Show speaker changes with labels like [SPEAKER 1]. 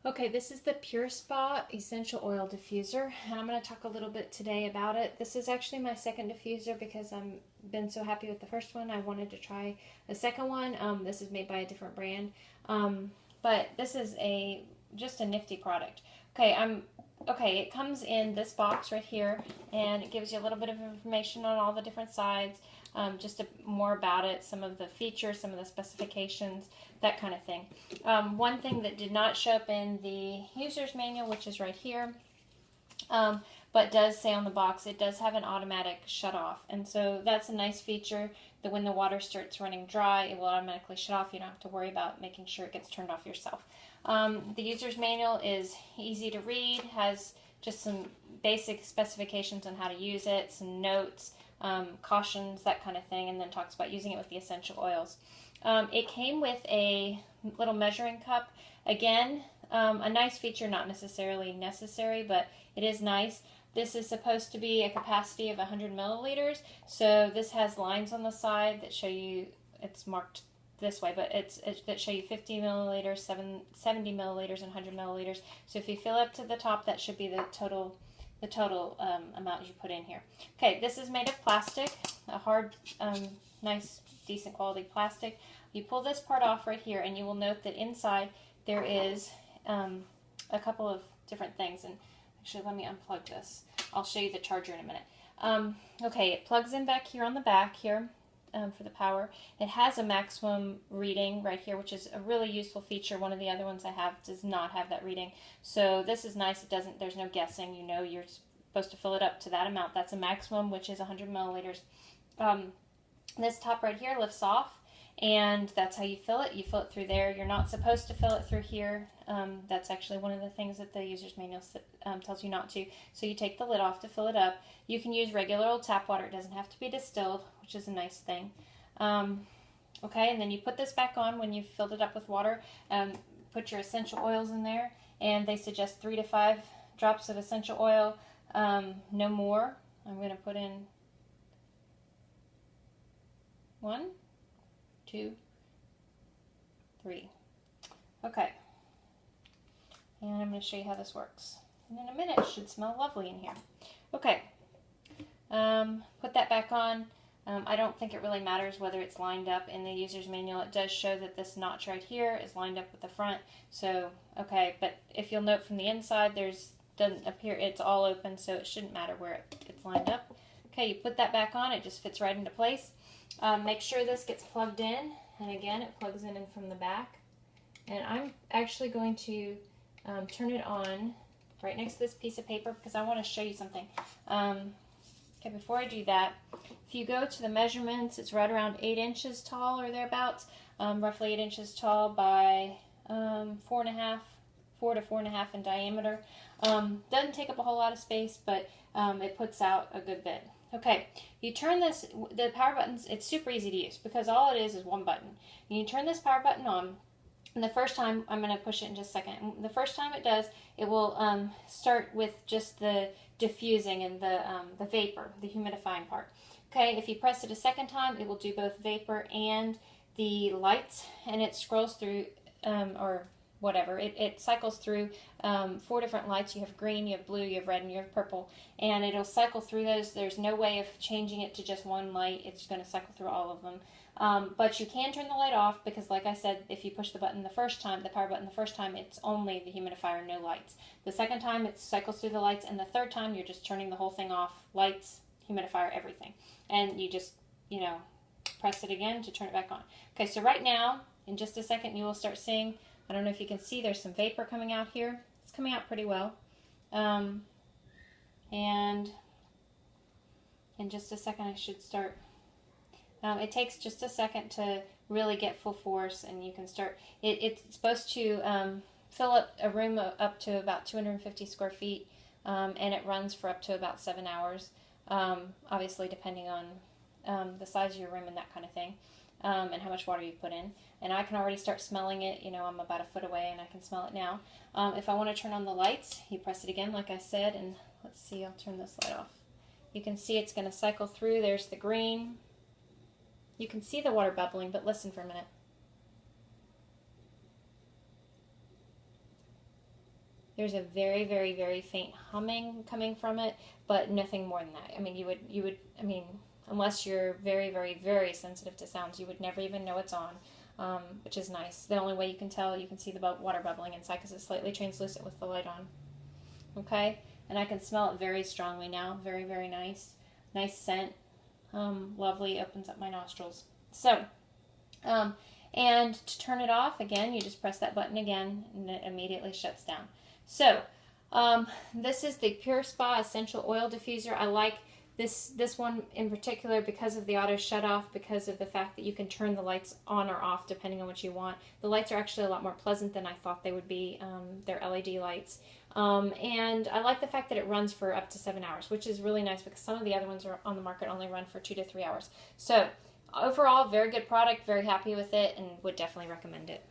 [SPEAKER 1] Okay, this is the purespa essential oil diffuser, and I'm going to talk a little bit today about it. This is actually my second diffuser because I've been so happy with the first one. I wanted to try the second one. This is made by a different brand, but this is just a nifty product. Okay. It comes in this box right here, and it gives you a little bit of information on all the different sides, more about it, some of the features, some of the specifications, that kind of thing. One thing that did not show up in the user's manual, which is right here, but does say on the box, it does have an automatic shut off. And so that's a nice feature that when the water starts running dry, it will automatically shut off. You don't have to worry about making sure it gets turned off yourself. The user's manual is easy to read, has just some basic specifications on how to use it, some notes, cautions, that kind of thing, and then talks about using it with the essential oils. It came with a little measuring cup. Again, a nice feature, not necessarily necessary, but it is nice. This is supposed to be a capacity of 100 milliliters, so this has lines on the side that show you, it's marked this way, but that show you 50 milliliters, 70 milliliters, and 100 milliliters. So if you fill up to the top, that should be the total amount you put in here. Okay, this is made of plastic, a hard, nice, decent quality plastic. You pull this part off right here, and you will note that inside there is a couple of different things. And actually, let me unplug this. I'll show you the charger in a minute. Okay, it plugs in back here on the back here for the power. It has a maximum reading right here, which is a really useful feature. One of the other ones I have does not have that reading. So this is nice. There's no guessing. You know you're supposed to fill it up to that amount. That's a maximum, which is 100 milliliters. This top right here lifts off, and that's how you fill it. You fill it through there. You're not supposed to fill it through here. That's actually one of the things that the user's manual tells you not to. So you take the lid off to fill it up. You can use regular old tap water. It doesn't have to be distilled, which is a nice thing. Okay, and then you put this back on when you've filled it up with water. Put your essential oils in there, and they suggest 3 to 5 drops of essential oil, no more. I'm going to put in 1, 2, 3. Okay. And I'm going to show you how this works. And in a minute, it should smell lovely in here. Okay. Put that back on. I don't think it really matters whether it's lined up in the user's manual. It does show that this notch right here is lined up with the front. So, okay, but if you'll note from the inside, doesn't appear, it's all open, so it shouldn't matter where it's lined up. Okay, you put that back on. It just fits right into place. Make sure this gets plugged in, and again, it plugs in from the back. And I'm actually going to turn it on right next to this piece of paper because I want to show you something. Okay, before I do that, if you go to the measurements, it's right around 8 inches tall or thereabouts, roughly 8 inches tall by 4 to 4.5 in diameter. Doesn't take up a whole lot of space, but it puts out a good bit. Okay, you turn the power buttons, it's super easy to use because all it is one button. And you turn this power button on, and the first time, I'm going to push it in just a second. And the first time it does, it will start with just the diffusing and the vapor, the humidifying part. Okay, if you press it a second time, it will do both vapor and the lights, and it scrolls through, or whatever, it cycles through 4 different lights. You have green, you have blue, you have red, and you have purple, and it'll cycle through those. There's no way of changing it to just one light. It's going to cycle through all of them. But you can turn the light off because, like I said, if you push the button the first time, the power button the first time, it's only the humidifier, no lights. The second time, it cycles through the lights, and the third time, you're just turning the whole thing off, lights, humidifier, everything. And you just, press it again to turn it back on. Okay, so right now, in just a second, you will start seeing, I don't know if you can see, there's some vapor coming out here. It's coming out pretty well. And in just a second, I should start. It takes just a second to really get full force, and you can start. It's supposed to fill up a room up to about 250 square feet, and it runs for up to about 7 hours, obviously depending on the size of your room and that kind of thing, and how much water you put in. And I can already start smelling it. I'm about a foot away, and I can smell it now. If I want to turn on the lights, you press it again, like I said, and let's see, I'll turn this light off. You can see it's going to cycle through. There's the green. You can see the water bubbling, but listen for a minute. There's a very, very, very faint humming coming from it, but nothing more than that. I mean, I mean, unless you're very, very, very sensitive to sounds, you would never even know it's on, which is nice. The only way you can tell, you can see the water bubbling inside because it's slightly translucent with the light on. Okay, and I can smell it very strongly now. Very, very nice. Nice scent. Lovely, opens up my nostrils. So, and to turn it off, again, you just press that button again and it immediately shuts down. So, this is the PureSpa Essential Oil Diffuser. I like this one in particular because of the auto shut off, because of the fact that you can turn the lights on or off depending on what you want. The lights are actually a lot more pleasant than I thought they would be. They're LED lights. And I like the fact that it runs for up to 7 hours, which is really nice because some of the other ones are on the market only run for 2 to 3 hours. So overall, very good product, very happy with it, and would definitely recommend it.